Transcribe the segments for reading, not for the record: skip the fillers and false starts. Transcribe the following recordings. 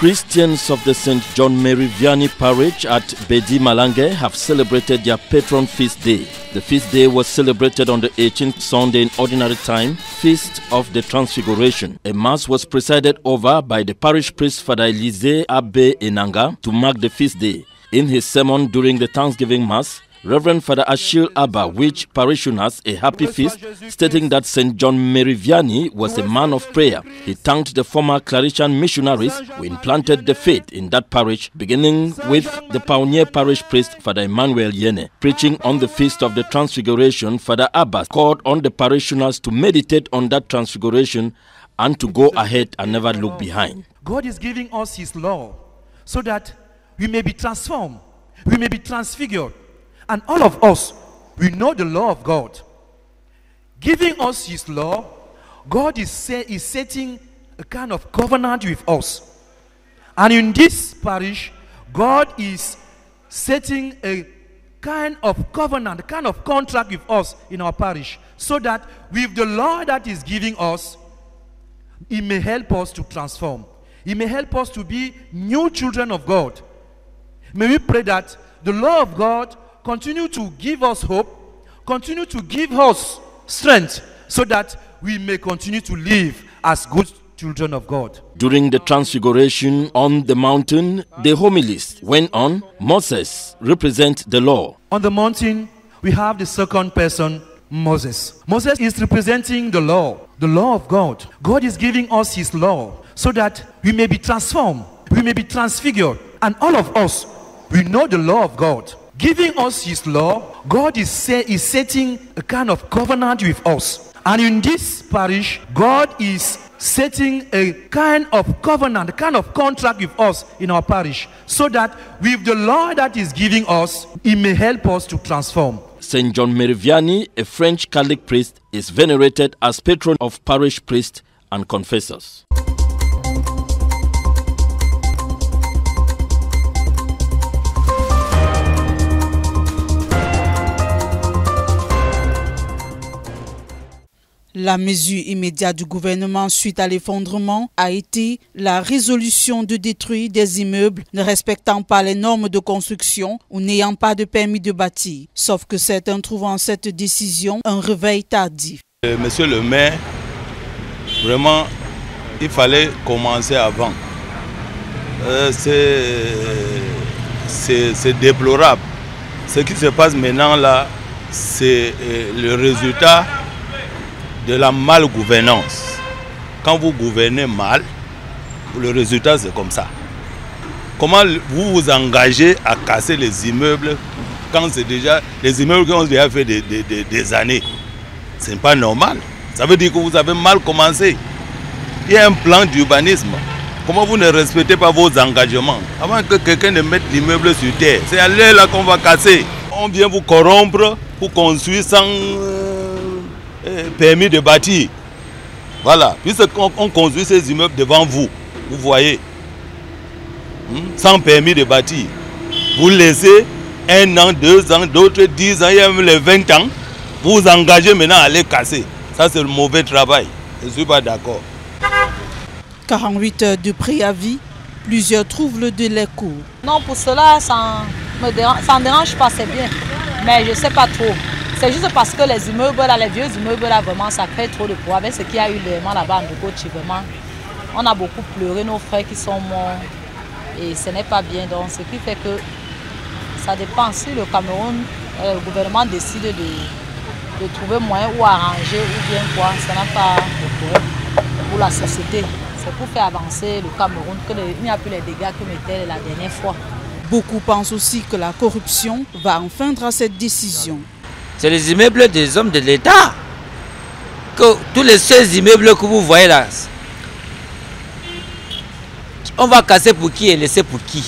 Christians of the St. John Mary Vianney Parish at Bedi Malange have celebrated their patron feast day. The feast day was celebrated on the 18th Sunday in ordinary time, Feast of the Transfiguration. A mass was presided over by the parish priest Father Elise Abe Enanga to mark the feast day. In his sermon during the Thanksgiving Mass, Reverend Father Achille Abba wished parishioners a happy feast, stating that St. John Mary Vianney was a man of prayer. He thanked the former Claretian missionaries who implanted the faith in that parish, beginning with the pioneer parish priest Father Emmanuel Yene. Preaching on the Feast of the Transfiguration, Father Abba called on the parishioners to meditate on that transfiguration and to go ahead and never look behind. God is giving us His law so that we may be transformed, we may be transfigured. And all of us, we know the law of God. Giving us His law, God is setting a kind of covenant with us. And in this parish, God is setting a kind of covenant, a kind of contract with us in our parish, so that with the law that He's giving us, He may help us to transform. He may help us to be new children of God. May we pray that the law of God continue to give us hope, continue to give us strength, so that we may continue to live as good children of God. During the Transfiguration on the mountain, the homilist went on, Moses represents the law. On the mountain, we have the second person, Moses. Moses is representing the law of God. God is giving us His law so that we may be transformed, we may be transfigured. And all of us, we know the law of God. Giving us His law, God is setting a kind of covenant with us. And in this parish, God is setting a kind of covenant, a kind of contract with us in our parish, so that with the law that He's giving us, He may help us to transform. St. John Mary Vianney, a French Catholic priest, is venerated as patron of parish priests and confessors. La mesure immédiate du gouvernement suite à l'effondrement a été la résolution de détruire des immeubles ne respectant pas les normes de construction ou n'ayant pas de permis de bâtir. Sauf que certains trouvent en cette décision un réveil tardif. Monsieur le maire, vraiment, il fallait commencer avant. C'est déplorable. Ce qui se passe maintenant là, c'est le résultat de la malgouvernance. Quand vous gouvernez mal, le résultat c'est comme ça. Comment vous vous engagez à casser les immeubles quand c'est déjà les immeubles qui ont déjà fait des années? Ce n'est pas normal. Ça veut dire que vous avez mal commencé. Il y a un plan d'urbanisme. Comment vous ne respectez pas vos engagements? Avant que quelqu'un ne mette l'immeuble sur terre, c'est à l'air là qu'on va casser. On vient vous corrompre pour construire sans permis de bâtir. Voilà, puisqu'on construit ces immeubles devant vous, vous voyez, sans permis de bâtir. Vous laissez 1 an, 2 ans, d'autres 10 ans, il y a même les 20 ans, vous vous engagez maintenant à les casser. Ça c'est le mauvais travail, je ne suis pas d'accord. 48 heures de préavis, plusieurs trouvent le délai court. Non, pour cela, ça ne me dérange pas, c'est bien, mais je ne sais pas trop. C'est juste parce que les immeubles là, les vieux immeubles là, vraiment, ça crée trop de poids. Avec ce qu'il y a eu là-bas en Bogoti, vraiment, on a beaucoup pleuré nos frères qui sont morts et ce n'est pas bien. Donc, ce qui fait que ça dépend si le Cameroun, le gouvernement décide de trouver moyen ou arranger ou bien quoi, ça n'a pas de problème pour la société. C'est pour faire avancer le Cameroun qu'il n'y a plus les dégâts que mettait la dernière fois. Beaucoup pensent aussi que la corruption va enfreindre à cette décision. C'est les immeubles des hommes de l'État. Tous les 16 immeubles que vous voyez là, on va casser pour qui et laisser pour qui?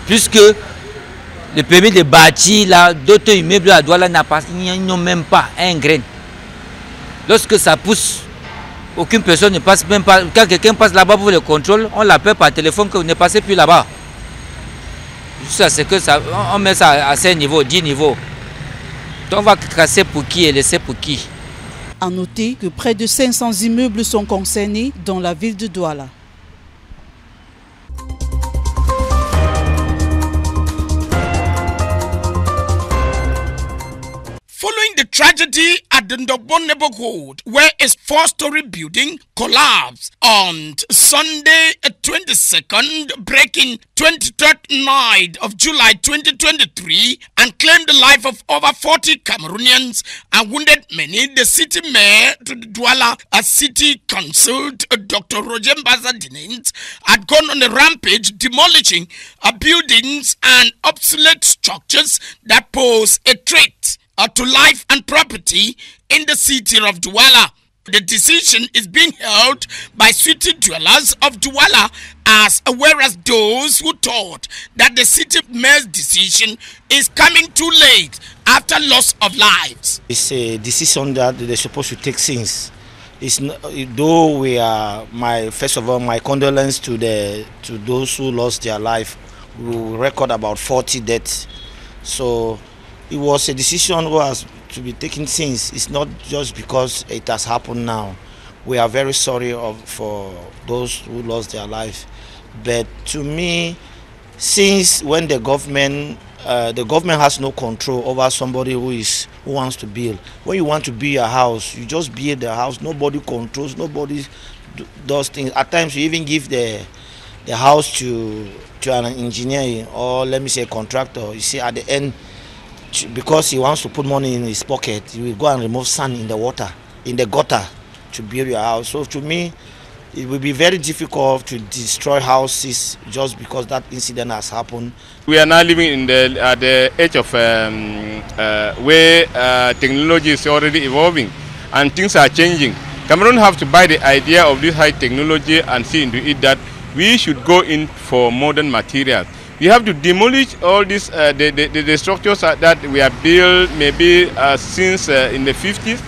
Puisque le permis de bâtir, là, d'autres immeubles à Douala ils n'ont même pas un grain. Lorsque ça pousse, aucune personne ne passe même pas. Quand quelqu'un passe là-bas pour le contrôle, on l'appelle par téléphone que vous ne passez plus là-bas. Juste c'est que ça, on met ça à 5 niveaux, 10 niveaux. Donc on va casser pour qui et laisser pour qui. À noter que près de 500 immeubles sont concernés dans la ville de Douala. the tragedy at the Ndogbo neighborhood, where a 4-story building collapsed on Sunday, 22nd, breaking 23rd night of July 2023, and claimed the life of over 40 Cameroonians and wounded many, the city mayor to the Douala, a city council, Dr. Roger Mbasa had gone on a rampage, demolishing buildings and obsolete structures that pose a threat to life and property in the city of Douala. The decision is being held by city dwellers of Douala, as whereas those who thought that the city mayor's decision is coming too late after loss of lives. It's a decision that they're supposed to take since. It's not, though we are first of all, my condolences to those who lost their life. We record about 40 deaths. So it was a decision that was to be taken since. It's not just because it has happened now. We are very sorry for those who lost their life. But to me, since when the government has no control over somebody who wants to build. When you want to build a house, you just build the house. Nobody controls. Nobody does things. At times, you even give the house to an engineer, or let me say a contractor. You see, at the end, because he wants to put money in his pocket, he will go and remove sand in the water, in the gutter, to build your house. So to me, it will be very difficult to destroy houses just because that incident has happened. We are now living at the age of where technology is already evolving and things are changing. Cameroon have to buy the idea of this high technology and see into it that we should go in for modern materials. We have to demolish all these the structures that we have built maybe since in the 50s.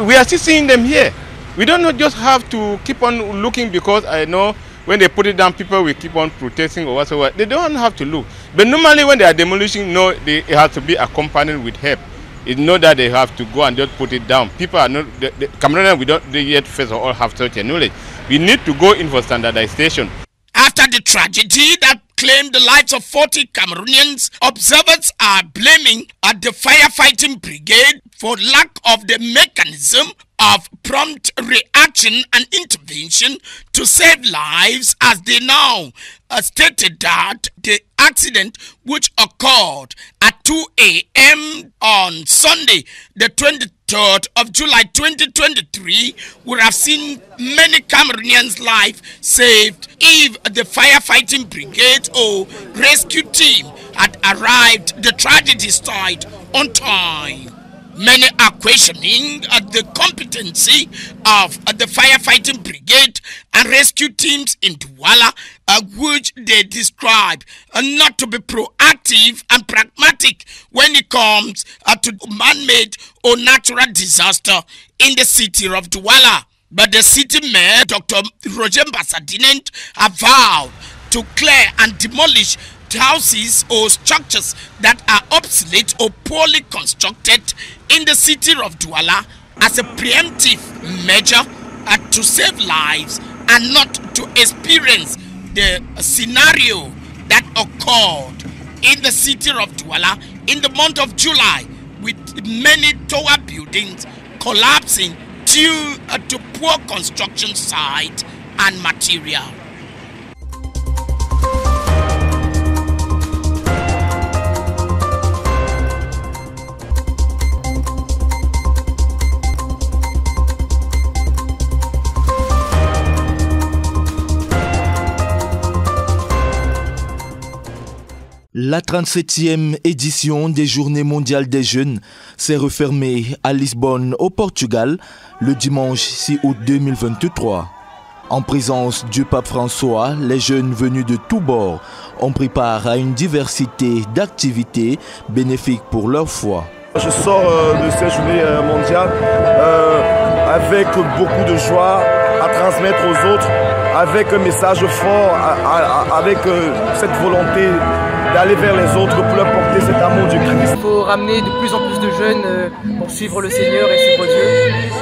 We are still seeing them here. We don't just have to keep on looking, because I know when they put it down, people will keep on protesting or whatsoever. They don't have to look. But normally when they are demolishing, no, it has to be accompanied with help. It's not that they have to go and just put it down. People are not, the Cameroonians, we don't yet first of all have such a knowledge. We need to go in for standardization. After the tragedy that claimed the lives of 40 Cameroonians, observers are blaming the firefighting brigade for lack of the mechanism of prompt reaction and intervention to save lives, as they now stated that the accident, which occurred at 2 a.m. on Sunday, the 23rd of July 2023, would have seen many Cameroonians' lives saved if the firefighting brigade or rescue team had arrived the tragedy site on time. Many are questioning the competency of the firefighting brigade and rescue teams in Douala, which they describe not to be proactive and pragmatic when it comes to man-made or natural disaster in the city of Douala. But the city mayor, Dr. Roger Mbasa, have vowed to clear and demolish houses or structures that are obsolete or poorly constructed in the city of Douala as a preemptive measure to save lives and not to experience the scenario that occurred in the city of Douala in the month of July, with many tower buildings collapsing due to poor construction site and material. La 37e édition des Journées mondiales des jeunes s'est refermée à Lisbonne, au Portugal, le dimanche 6 août 2023. En présence du pape François, les jeunes venus de tous bords ont pris part à une diversité d'activités bénéfiques pour leur foi. Je sors de cette journée mondiale avec beaucoup de joie à transmettre aux autres, avec un message fort, avec cette volonté d'aller vers les autres pour leur porter cet amour du Christ. Il faut ramener de plus en plus de jeunes pour suivre le Seigneur et suivre Dieu.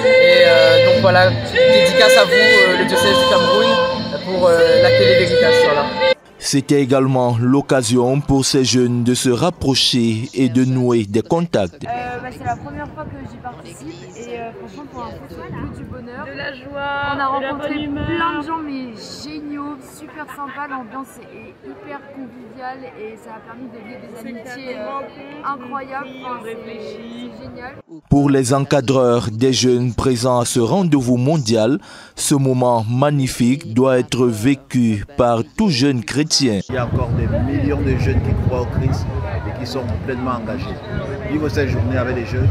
Et donc voilà, dédicace à vous, le diocèse du Cameroun, pour l'accueil des dédicaces. Voilà. C'était également l'occasion pour ces jeunes de se rapprocher et de nouer des contacts. C'est la première fois que j'y participe et franchement pour l'instant c'est que du bonheur. De la joie, on a rencontré plein de gens mais géniaux, super sympa, l'ambiance est hyper conviviale et ça a permis de lier des amitiés incroyables, c'est génial. Pour les encadreurs des jeunes présents à ce rendez-vous mondial, ce moment magnifique doit être vécu par tout jeune chrétien. Il y a encore des millions de jeunes qui croient au Christ et qui sont pleinement engagés. Vivre cette journée avec les jeunes,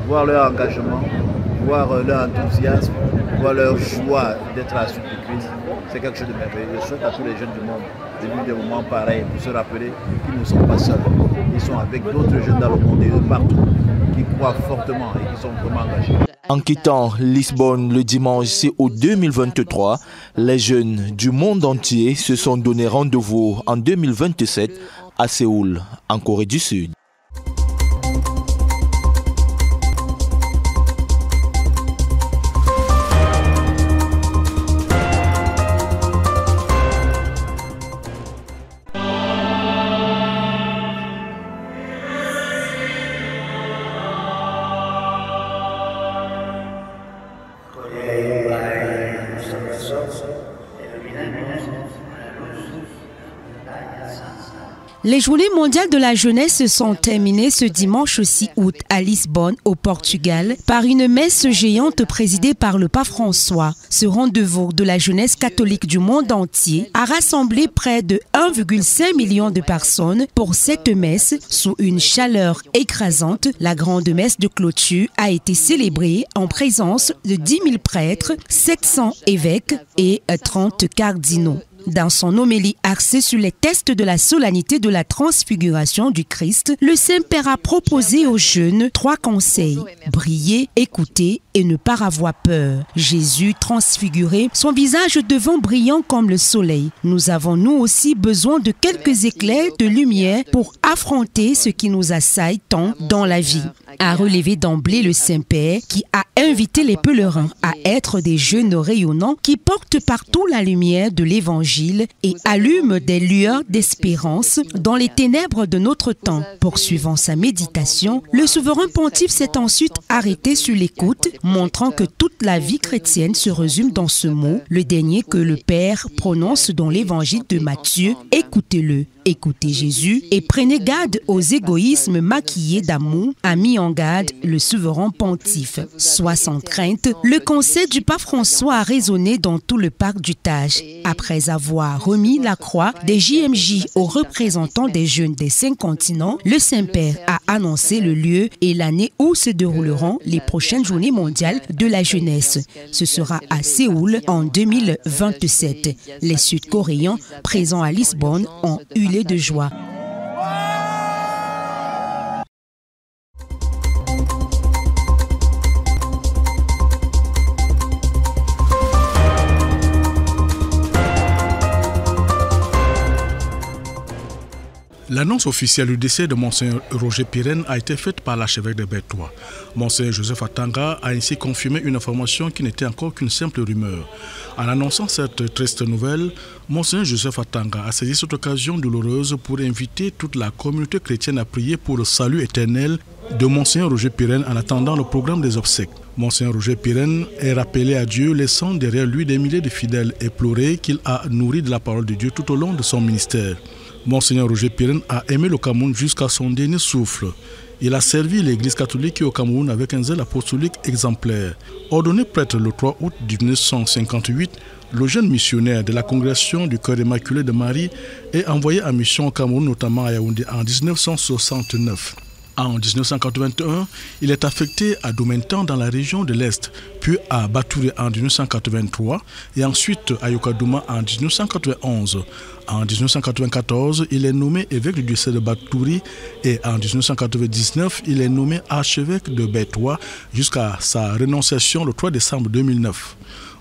voir leur engagement, voir leur enthousiasme, voir leur joie d'être à la suite du Christ, c'est quelque chose de merveilleux. Je souhaite à tous les jeunes du monde de vivre des moments pareils pour se rappeler qu'ils ne sont pas seuls. Ils sont avec d'autres jeunes dans le monde et eux partout qui croient fortement et qui sont vraiment engagés. En quittant Lisbonne le dimanche 6 août 2023, les jeunes du monde entier se sont donné rendez-vous en 2027 à Séoul, en Corée du Sud. Les Journées mondiales de la jeunesse se sont terminées ce dimanche 6 août à Lisbonne, au Portugal, par une messe géante présidée par le pape François. Ce rendez-vous de la jeunesse catholique du monde entier a rassemblé près de 1,5 million de personnes pour cette messe. Sous une chaleur écrasante, la grande messe de clôture a été célébrée en présence de 10 000 prêtres, 700 évêques et 30 cardinaux. Dans son homélie axée sur les tests de la solennité de la transfiguration du Christ, le Saint-Père a proposé aux jeunes 3 conseils. Briller, écouter et ne pas avoir peur. Jésus transfiguré, son visage devant brillant comme le soleil. Nous avons nous aussi besoin de quelques éclairs de lumière pour affronter ce qui nous assaille tant dans la vie. A relevé d'emblée le Saint-Père qui a invité les pèlerins à être des jeunes rayonnants qui portent partout la lumière de l'Évangile et allument des lueurs d'espérance dans les ténèbres de notre temps. Poursuivant sa méditation, le souverain pontife s'est ensuite arrêté sur l'écoute, montrant que toute la vie chrétienne se résume dans ce mot, le dernier que le Père prononce dans l'Évangile de Matthieu, écoutez-le. Écoutez Jésus et prenez garde aux égoïsmes maquillés d'amour, a mis en garde le souverain pontife. Sois sans crainte, le conseil du pape François a résonné dans tout le parc du Tage. Après avoir remis la croix des JMJ aux représentants des jeunes des 5 continents, le Saint-Père a annoncé le lieu et l'année où se dérouleront les prochaines journées mondiales de la jeunesse. Ce sera à Séoul en 2027. Les Sud-Coréens présents à Lisbonne ont hurlé de joie. L'annonce officielle du décès de Monseigneur Roger Pirenne a été faite par l'archevêque de Bertois. Monseigneur Joseph Atanga a ainsi confirmé une information qui n'était encore qu'une simple rumeur. En annonçant cette triste nouvelle, Monseigneur Joseph Atanga a saisi cette occasion douloureuse pour inviter toute la communauté chrétienne à prier pour le salut éternel de Monseigneur Roger Pirenne en attendant le programme des obsèques. Monseigneur Roger Pirenne est rappelé à Dieu, laissant derrière lui des milliers de fidèles éplorés qu'il a nourris de la parole de Dieu tout au long de son ministère. Monseigneur Roger Pirenne a aimé le Cameroun jusqu'à son dernier souffle. Il a servi l'Église catholique au Cameroun avec un zèle apostolique exemplaire. Ordonné prêtre le 3 août 1958, le jeune missionnaire de la congrégation du Cœur Immaculé de Marie est envoyé en mission au Cameroun, notamment à Yaoundé, en 1969. En 1981, il est affecté à Domentan dans la région de l'Est, puis à Batouré en 1983 et ensuite à Yokadouma en 1991. En 1994, il est nommé évêque du diocèse de Batouré et en 1999, il est nommé archevêque de Bertois jusqu'à sa renonciation le 3 décembre 2009.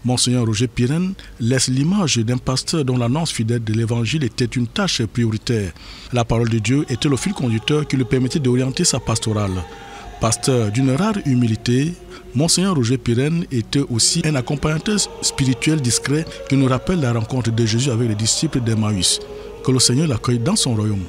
Monseigneur Roger Pirenne laisse l'image d'un pasteur dont l'annonce fidèle de l'évangile était une tâche prioritaire. La parole de Dieu était le fil conducteur qui lui permettait d'orienter sa pastorale. Pasteur d'une rare humilité, Monseigneur Roger Pirenne était aussi un accompagnateur spirituel discret qui nous rappelle la rencontre de Jésus avec les disciples d'Emmaüs. Que le Seigneur l'accueille dans son royaume.